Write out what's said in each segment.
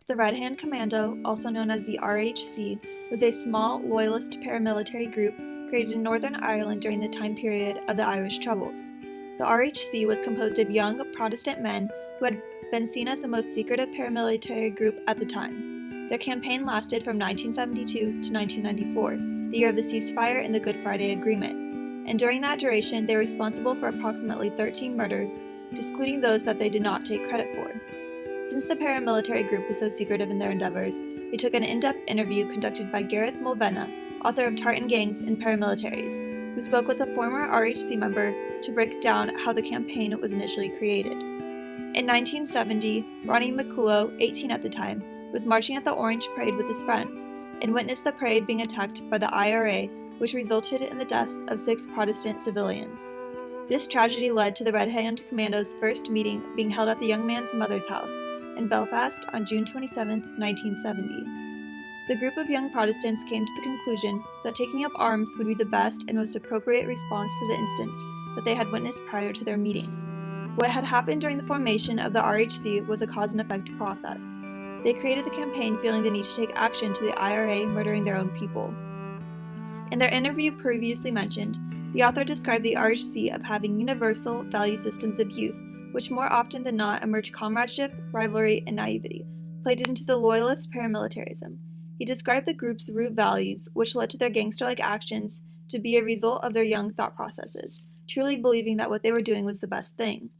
The Red Hand Commando, also known as the RHC, was a small Loyalist paramilitary group created in Northern Ireland during the time period of the Irish Troubles. The RHC was composed of young Protestant men who had been seen as the most secretive paramilitary group at the time. Their campaign lasted from 1972 to 1994, the year of the ceasefire and the Good Friday Agreement, and during that duration they were responsible for approximately 13 murders, excluding those that they did not take credit for. Since the paramilitary group was so secretive in their endeavors, we took an in-depth interview conducted by Gareth Mulvena, author of Tartan Gangs and Paramilitaries, who spoke with a former RHC member to break down how the campaign was initially created. In 1970, Ronnie McCullough, 18 at the time, was marching at the Orange Parade with his friends and witnessed the parade being attacked by the IRA, which resulted in the deaths of 6 Protestant civilians. This tragedy led to the Red Hand Commando's first meeting being held at the young man's mother's house in Belfast on June 27, 1970. The group of young Protestants came to the conclusion that taking up arms would be the best and most appropriate response to the incidents that they had witnessed prior to their meeting. What had happened during the formation of the RHC was a cause and effect process. They created the campaign feeling the need to take action to the IRA murdering their own people. In their interview previously mentioned, the author described the RHC of having universal value systems of youth, which more often than not emerge comradeship, rivalry, and naivety, played into the Loyalist paramilitarism. He described the group's root values, which led to their gangster-like actions, to be a result of their young thought processes, truly believing that what they were doing was the best thing.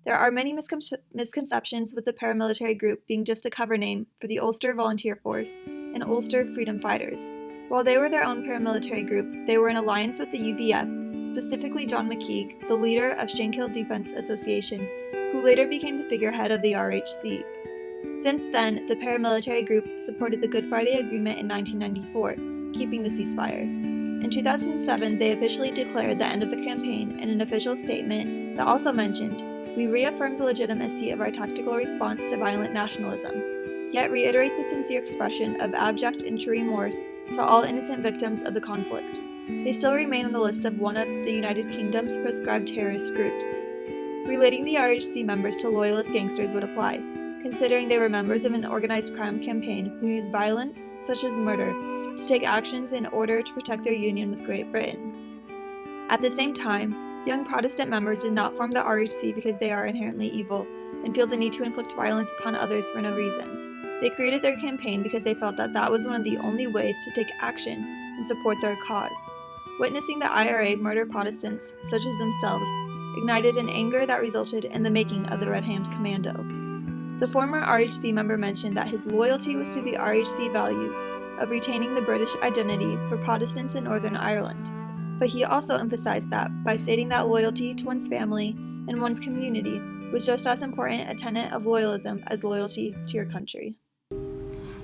There are many misconceptions with the paramilitary group being just a cover name for the Ulster Volunteer Force and Ulster Freedom Fighters. While they were their own paramilitary group, they were in alliance with the UVF, specifically John McKeague, the leader of Shankill Defence Association, who later became the figurehead of the RHC. Since then, the paramilitary group supported the Good Friday Agreement in 1994, keeping the ceasefire. In 2007, they officially declared the end of the campaign in an official statement that also mentioned, "We reaffirm the legitimacy of our tactical response to violent nationalism, yet reiterate the sincere expression of abject and true remorse to all innocent victims of the conflict." They still remain on the list of one of the United Kingdom's proscribed terrorist groups. Relating the RHC members to Loyalist gangsters would apply, considering they were members of an organized crime campaign who used violence, such as murder, to take actions in order to protect their union with Great Britain. At the same time, young Protestant members did not form the RHC because they are inherently evil and feel the need to inflict violence upon others for no reason. They created their campaign because they felt that that was one of the only ways to take action and support their cause. Witnessing the IRA murder Protestants, such as themselves, ignited an anger that resulted in the making of the Red Hand Commando. The former RHC member mentioned that his loyalty was to the RHC values of retaining the British identity for Protestants in Northern Ireland, but he also emphasized that by stating that loyalty to one's family and one's community was just as important a tenet of loyalism as loyalty to your country.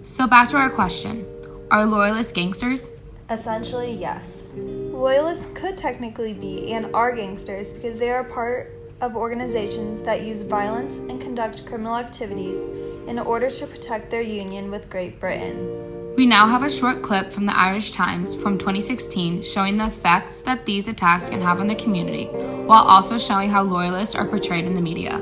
So back to our question, are Loyalists gangsters? Essentially, yes. Loyalists could technically be and are gangsters because they are part of organizations that use violence and conduct criminal activities in order to protect their union with Great Britain. We now have a short clip from the Irish Times from 2016 showing the effects that these attacks can have on the community, while also showing how Loyalists are portrayed in the media.